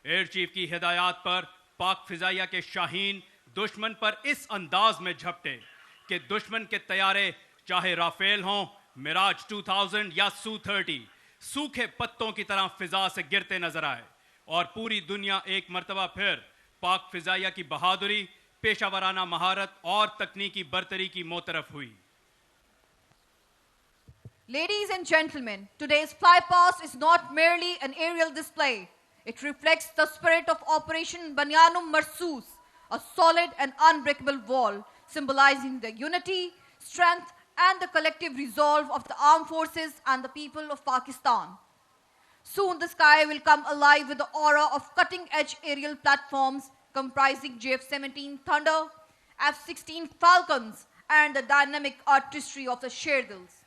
Air chief की हिदायत पर पाक फिजाइया के शाहीन दुश्मन पर इस अंदाज में झपटे कि दुश्मन के तैयारे चाहे राफेल हों, मिराज 2000 या सू-30 सूखे पत्तों की तरह फिजा से गिरते नजर आए और पूरी दुनिया एक मर्तबा फिर पाक फिजाइया की बहादुरी, पेशावराना महारत और तकनीकी बरतरी की मोतरफ हुई। Ladies and gentlemen, today's flypast is not merely an aerial display. It reflects the spirit of Operation Banyanum Marsoos, a solid and unbreakable wall symbolizing the unity, strength, and the collective resolve of the armed forces and the people of Pakistan. Soon the sky will come alive with the aura of cutting-edge aerial platforms comprising JF-17 Thunder, F-16 Falcons, and the dynamic artistry of the Sherdils.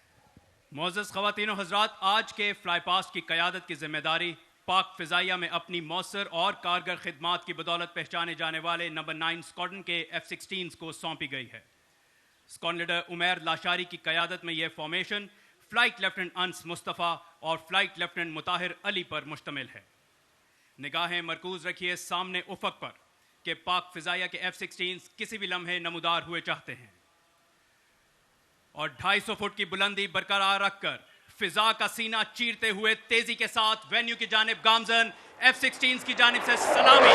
मोअज़्ज़ज़ ख़वातीन और हज़रात, आज के flypast की क़यादत की ज़िम्मेदारी पाक फ़िज़ाइया में अपनी मौसर और कारगर खिदमात की बदौलत पहचाने जाने वाले नंबर 9 स्क्वाड्रन के F-16 को सौंपी गई है। स्क्वाड्रन लीडर उमैर लाशारी की क़यादत में यह फॉर्मेशन फ़्लाइट लेफ्टिनेंट अंस मुस्तफ़ा और फ़्लाइट लेफ्टिनेंट मुताहिर अली पर मुश्तमिल है। निगाहें मरकूज़ रखिए सामने उफ़क़ पर कि पाक फ़िज़ाइया के F-16 किसी भी लम्हे नमूदार हुए चाहते हैं और 250 फुट की बुलंदी बरकरार रखकर फिजा का सीना चीरते हुए तेजी के साथ वेन्यू की जानिब गामजन, F-16 की जानिब से सलामी।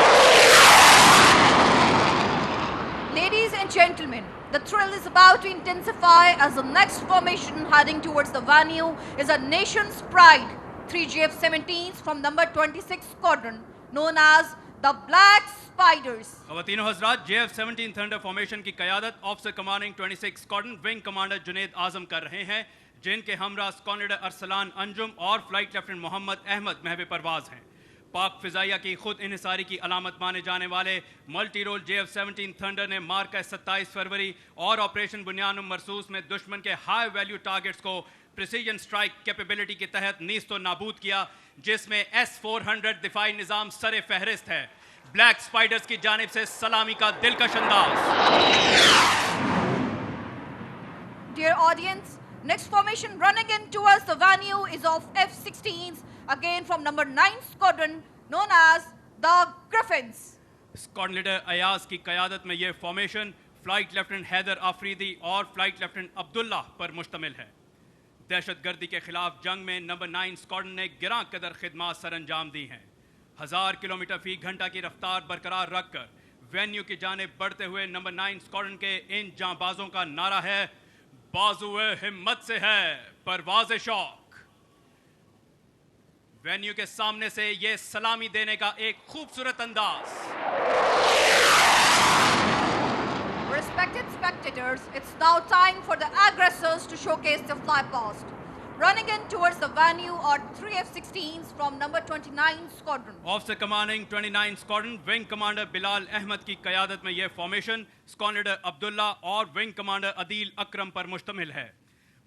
Ladies and gentlemen, the thrill is about to intensify as the next formation heading towards the venue is a nation's pride, 3 JF-17s from number 26 Squadron, known as the Black Spiders. ख़वातीन और हज़रात, JF-17 thunder formation की क़यादत officer commanding 26 squadron wing commander Junaid Azam कर रहे हैं, जिनके हमरा squadron leader Arsalan Anjum और फ्लाइट लेफ्टिनेंट मोहम्मद अहमद महवे परवाज हैं। पाक फिजाइया की खुद इन्हिसारी की अलामत माने जाने वाले मल्टी रोल JF-17 थंडर ने मार्का 27 फरवरी और ऑपरेशन बुनियानुम मरसूस में दुश्मन के हाई वैल्यू टारगेट्स को प्रिसीजन स्ट्राइक कैपेबिलिटी के तहत नीस्तो नाबूद किया, जिसमें S-400 दिफाई निज़ाम सरे फहरिस्त है। ब्लैक स्पाइडर्स की जानिब से सलामी का दिलकश अंदाज। Dear audience, next formation running in towards the venue is of F-16s, again from number 9 Squadron, known as the Griffins. Squadron leader Ayaz की क़यादत में यह formation flight lieutenant Haider Afridi और फ्लाइट लेफ्टिनेंट अब्दुल्ला पर मुश्तमिल है। दहशतगर्दी के खिलाफ जंग में नंबर 9 स्क्वाड्रन ने गिरां कदर खिदमात सर अंजाम दी हैं। 1000 किलोमीटर फी घंटा की रफ्तार बरकरार रखकर वेन्यू की जानिब बढ़ते हुए नंबर 9 स्क्वाड्रन के इन जांबाजों का नारा है, बाजुए हिम्मत से है परवाज़े शौक। वेन्यू के सामने से ये सलामी देने का एक खूबसूरत अंदाज। Respected spectators, it's now time for the aggressors to showcase their flypast. Running in towards the venue are 3 F-16s from number 29 Squadron. Officer commanding 29 squadron wing commander Bilal Ahmed की क़यादत में यह फॉर्मेशन स्क्वाड्रन लीडर अब्दुल्ला और विंग कमांडर अदील अकरम पर मुश्तमिल है।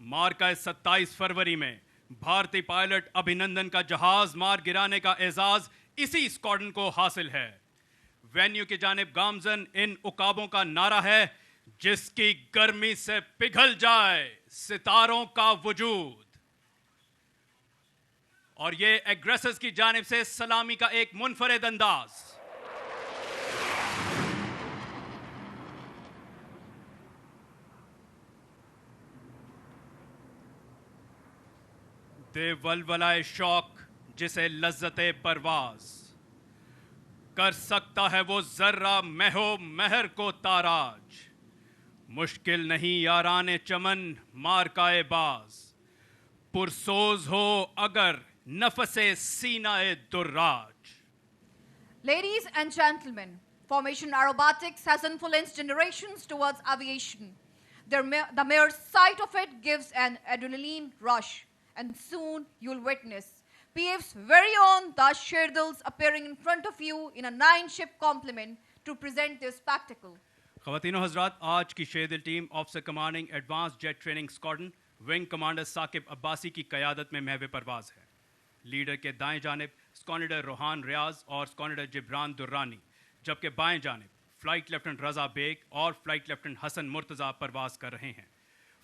मार्का 27 फरवरी में भारतीय पायलट अभिनंदन का जहाज मार गिराने का एजाज इसी स्क्वाड्रन को हासिल है। वेन्यू की जानिब गामजन इन उकाबों का नारा है, जिसकी गर्मी से पिघल जाए सितारों का वजूद। और ये एग्रेसर्स की जानिब से सलामी का एक मुनफरिद अंदाज। दे वलवलाए शौक जिसे लज्जते परवाज, कर सकता है वो जर्रा महो महर को ताराज। मुश्किल नहीं याराने चमन मारकाए बाज, पुरसोज हो अगर नफसे सीनाए दुर्राज। Ladies and gentlemen, formation aerobatics has influenced generations towards aviation. The mere sight of it gives an adrenaline rush, and soon you'll witness PF's very own the Sherdils appearing in front of you in a 9-ship complement to present their spectacle. ख़वातीन और हज़रात, आज की Sherdil team officer commanding advance jet training squadron wing commander Saqib Abbasi की क़यादत में महवे परवाज है। Leader के दाएं जानिब स्क्वाड्रन लीडर रोहान रियाज और स्क्वाड्रन लीडर जिब्रान दुर्रानी, जबकि बाएं जानिब फ्लाइट लेफ्टिनेंट रजा बेग और फ्लाइट लेफ्टिनेंट हसन मुर्तज़ा परवाज कर रहे हैं।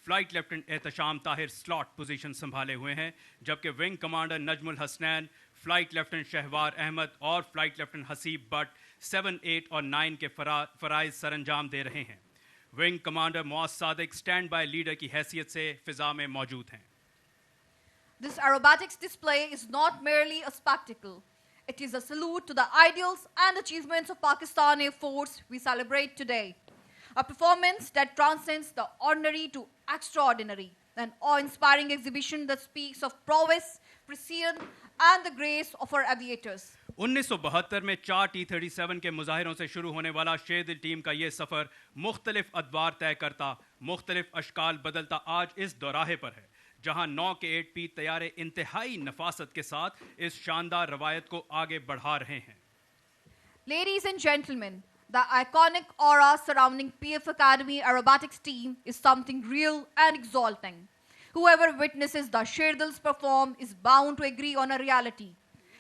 Flight lieutenant Ehtesham Tahir slot position संभाले हुए हैं, जबकि wing commander Najmul Hasnain flight lieutenant Shahwar Ahmed और फ्लाइट लेफ्टिनेंट हसीब बट 7, 8 और 9 के फराइज सरंजाम दे रहे हैं। Wing commander Muaz Sadiq stand by leader की हैसियत से फिजा में मौजूद हैं। This aerobatics display is not merely a spectacle. It is a salute to the ideals and achievements of Pakistan Air Force we celebrate today. A performance that transcends the ordinary to extraordinary. An awe-inspiring exhibition that speaks of prowess, precision and the grace of our aviators. 1972 में 4 T-37 के मुजाहिरों से शुरू होने वाला शेरदिल team का ये सफ़र मुख्तलिफ अदवार तय करता, मुख्तलिफ अशकाल बदलता आज इस दौराहे पर है, जहां 9 के 8P तैयारे इंतहाई नफासत के साथ इस शानदार रवायत को आगे बढ़ा रहे हैं। Ladies and gentlemen, the iconic aura surrounding PF Academy aerobatics team is something real and exalting. Whoever witnesses the Sherdils perform is bound to agree on a reality.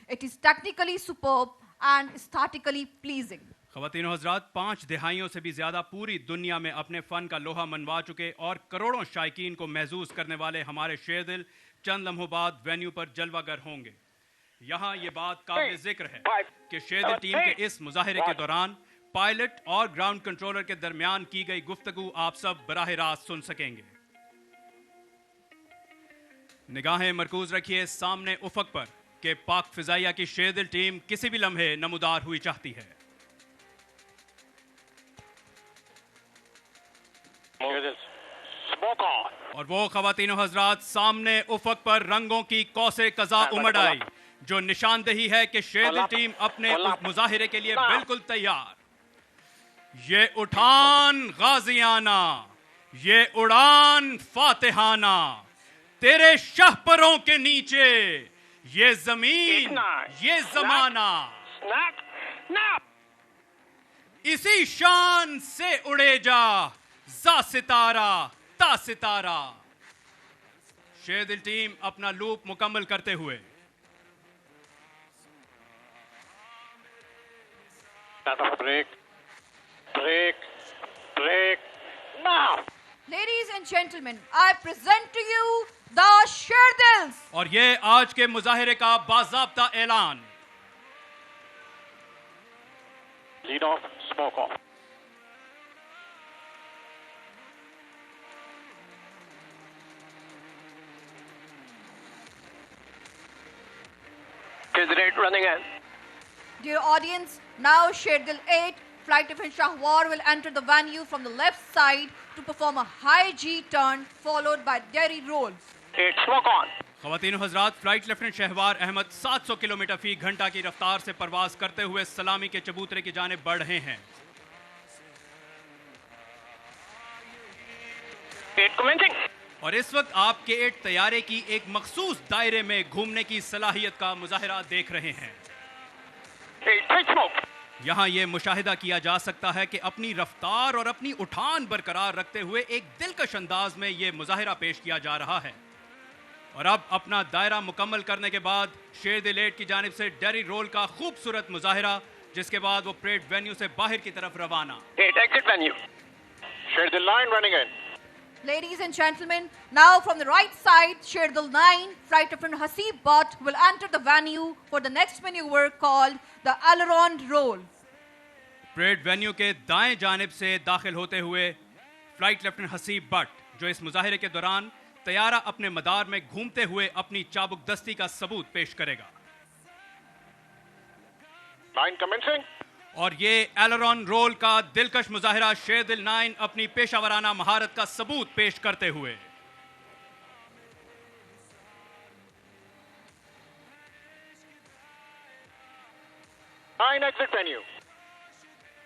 It is technically superb and aesthetically pleasing. ख़वातीनो हज़रात, 5 दिहाइयों से भी ज़्यादा पूरी दुनिया में अपने फ़न का लोहा मनवा चुके और करोड़ों शायकीन को महसूस करने वाले हमारे शेरदिल चंद लम्हों बाद वेन्यू पर जलवागर होंगे। यहाँ ये बात काबिल ज़िक्र है कि शेरदिल टीम के इस मुजाहिरे के दौरान पायलट और ग्राउंड कंट्रोलर के दरमियान की गई गुफ्तगू आप सब बराह रास्त सुन सकेंगे। निगाहें मरकूज रखिए सामने उफक पर कि पाक फिजाइया की शेरदिल टीम किसी भी लम्हे नमूदार हुई चाहती है। और वो ख़वातीनो हज़रात सामने उफक पर रंगों की कौसे कज़ा उमड़ आई, जो निशानदेही है कि शेरदिल टीम अपने मुजाहिरे के लिए बिल्कुल तैयार। ये उठान गाजियाना, ये उड़ान फातिहाना, तेरे शहपरों के नीचे ये जमीन ये जमाना, इसी शान से उड़े जा जा सितारा ता सितारा। शेरदिल टीम अपना लूप मुकम्मल करते हुए break, break, break, now. Ladies and gentlemen, I present to you the Sherdils. और ये आज के मुजाहिरे का बाज़ाब्ता ऐलान। Lead off, smoke off. Is it running in? Dear audience, now Sherdil 8, Flight Defense Shahwar will enter the venue from the left side to perform a high G turn followed by derry rolls. 8, smoke on. ख़वातीनो हज़रात, flight lieutenant Shahwar Ahmed 700 kilometre फी घंटा की रफ्तार से परवाज करते हुए सलामी के चबूतरे की जानिब बढ़ रहे हैं। 8 commencing. और इस वक्त आपके 8 तैयारे की एक मखसूस दायरे में घूमने की सलाहियत का मुजाहिरा देख रहे हैं। 8, smoke. यहाँ ये मुशाहिदा किया जा सकता है कि अपनी रफ्तार और अपनी उठान बरकरार रखते हुए एक दिलकश अंदाज में ये मुजाहिरा पेश किया जा रहा है। और अब अपना दायरा मुकम्मल करने के बाद शेरदिल 8 की जानिब से डेरी रोल का खूबसूरत मुजाहिरा, जिसके बाद वो परेड वेन्यू से बाहर की तरफ रवाना। 8, exit venue. Sherdil 9 running in. Ladies and gentlemen, now from the right side, Sherdil 9, Flight Defense Hasib Butt will enter the venue for the next maneuver called the aileron roll. Parade venue के दाएं जानिब से दाखिल होते हुए flight lieutenant Haseeb but, जो इस मुजाहिरे के दौरान तैयारा अपने मदार में घूमते हुए अपनी चाबुक दस्ती का सबूत पेश करेगा। 9 commencing. और ये एलरॉन रोल का दिलकश मुजाहिरा शेरदिल 9 अपनी पेशावराना महारत का सबूत पेश करते हुए। Nine exit venue.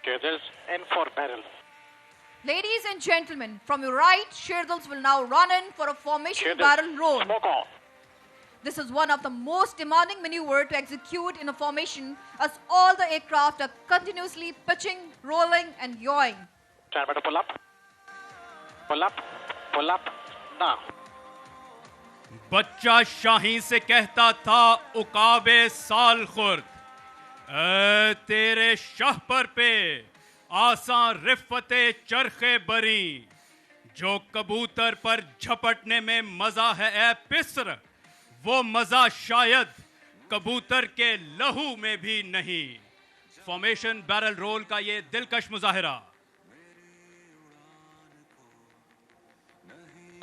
Sherdils in for barrel. Ladies and gentlemen, from your right, Sherdils will now run in for a formation Sherdil, barrel roll. smoke off. This is one of the most demanding maneuver to execute in a formation, as all the aircraft are continuously pitching, rolling and yawing. Time to pull up. Pull up. Pull up. Now. बच्चा शाही से कहता था उकाबे साल खुर्द, ऐ तेरे शाहपर पे आसान रिफ़ते चरखे बरी, जो कबूतर पर झपटने में मजा है ए पिस्र, वो मजा शायद कबूतर के लहू में भी नहीं। फॉर्मेशन बैरल रोल का ये दिलकश मुजाहिरा।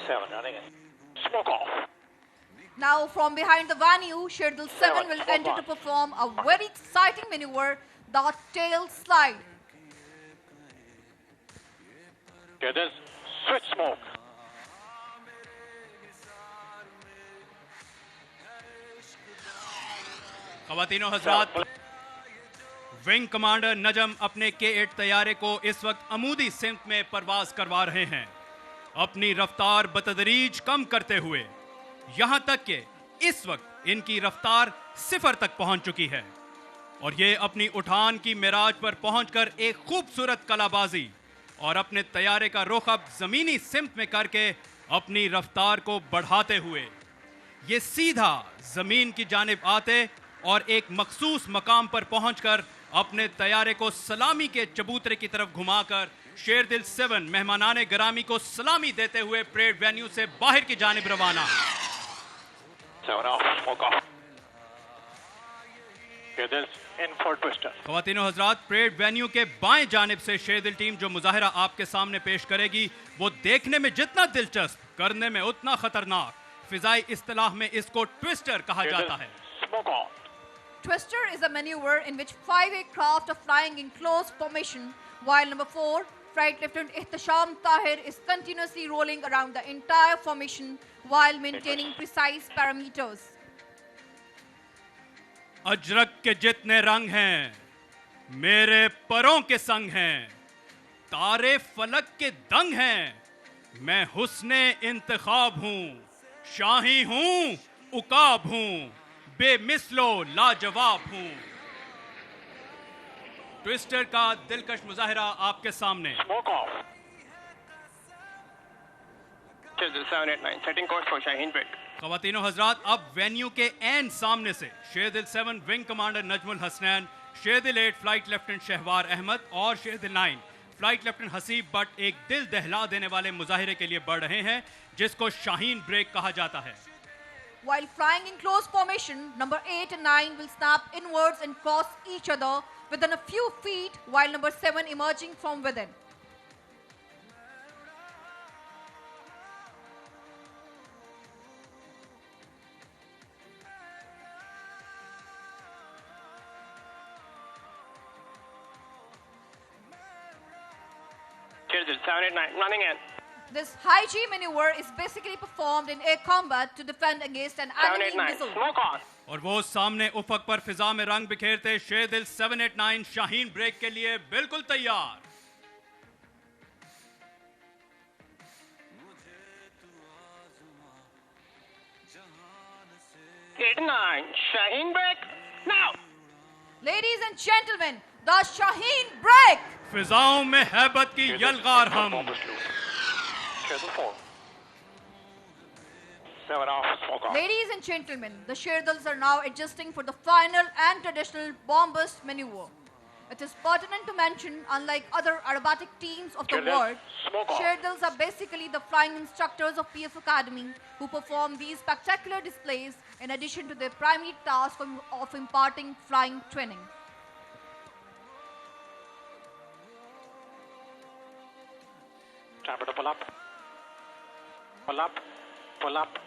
7 running in. Smoke off. Now from behind the venue, Sherdil 7 will enter to perform a very exciting maneuver, the tail slide. Here it is. Switch smoke. ख़वातीनो Hazrat, wing commander नजम अपने K8 तैयारे को इस वक्त अमूदी सिमत में परवाज करवा रहे हैं, अपनी रफ्तार बतदरीज कम करते हुए, यहां तक कि इस वक्त इनकी रफ्तार 0 तक पहुंच चुकी है और ये अपनी उठान की मिराज पर पहुंचकर एक खूबसूरत कलाबाजी और अपने तैयारे का रुख अब जमीनी सिमत में करके अपनी रफ्तार को बढ़ाते हुए ये सीधा जमीन की जानिब आते और एक मखसूस मकाम पर पहुंचकर अपने तैयारे को सलामी के चबूतरे की तरफ घुमाकर शेरदिल 7 मेहमानाने गिरामी को सलामी देते हुए परेड वेन्यू से बाहर की जानिब रवाना। 7 off. Smoke off. Here it is. In for twister. ख़वातीनो Hazrat, parade venue के बाएं जानिब से शेरदिल टीम जो मुजाहिरा आपके सामने पेश करेगी वो देखने में जितना दिलचस्प, करने में उतना खतरनाक। फिजाई इस्तिलाह में इसको ट्विस्टर कहा Here it जाता is. है। Smoke off. Twister is a maneuver in which 5 aircraft are flying in close formation, while number 4, Flight Lieutenant Ihtisham Tahir, is continuously rolling around the entire formation while maintaining precise parameters. Ajrak के जितने रंग हैं मेरे परों के संग हैं, तारे फलक के दंग हैं, मैं हुस्ने इंतखाब हूं, शाही हूं, उकाब हूं, बेमिसलो लाजवाब हूं। ट्विस्टर का दिलकश मुजाहिरा आपके सामने। Smoke off. Children 789. Setting course for Shaheen Break. ख़वातीनो हज़रात, अब वेन्यू के एन सामने से शेरदिल 7 विंग कमांडर नजमुल हसनैन, शेरदिल 8 फ्लाइट लेफ्टिनेंट शहवार अहमद और शेरदिल 9 फ्लाइट लेफ्टिनेंट हसीब बट एक दिल दहला देने वाले मुजाहिरे के लिए बढ़ रहे हैं जिसको शाहीन ब्रेक कहा जाता है। While flying in close formation, number 8 and 9 will snap inwards and cross each other within a few feet, while number 7 emerging from within. Children 789. Running in. This high G maneuver is basically performed in air combat to defend against an enemy 789. missile. Smoke on. और वो सामने उफक पर फिजा में रंग बिखेरते शेरदिल 789 Shaheen break के लिए बिल्कुल तैयार। Eight, 9. Shaheen Break. Now. Ladies and gentlemen, the Shaheen Break! फिजाओं में हैबत की यलगार हम। Schedule 4. 7 off. Smoke off. Ladies and gentlemen, the Sherdils are now adjusting for the final and traditional bomb burst maneuver. It is pertinent to mention, unlike other aerobatic teams of the Sherdils, world, smoke off. Sherdils are basically the flying instructors of PF Academy who perform these spectacular displays in addition to their primary task of imparting flying training. Time to pull up. Pull up. Pull up.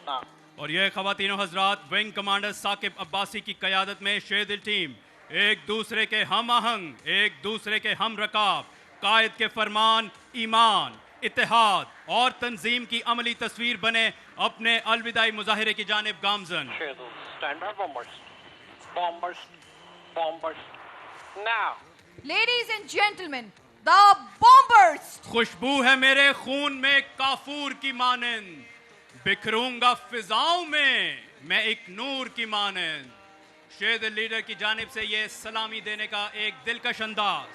Now. और ये ख़वातीनो हज़रात, wing commander Saqib Abbasi की क़यादत में शेरदिल team एक दूसरे के हम आहंग, एक दूसरे के हम रकाब, कायद के फरमान, ईमान, इत्तेहाद और तंजीम की अमली तस्वीर बने अपने अलविदाई मुजाहिरे की जानिब गामजन। Schedule. Stand by bombers. Bombers. Bombers. Now. Ladies and gentlemen, the bombers! खुशबू है मेरे खून में काफूर की मानंद, बिखरूंगा फिजाओं में मैं एक नूर की मानंद। शेरदिल लीडर की जानिब से ये सलामी देने का एक दिलकश अंदाज।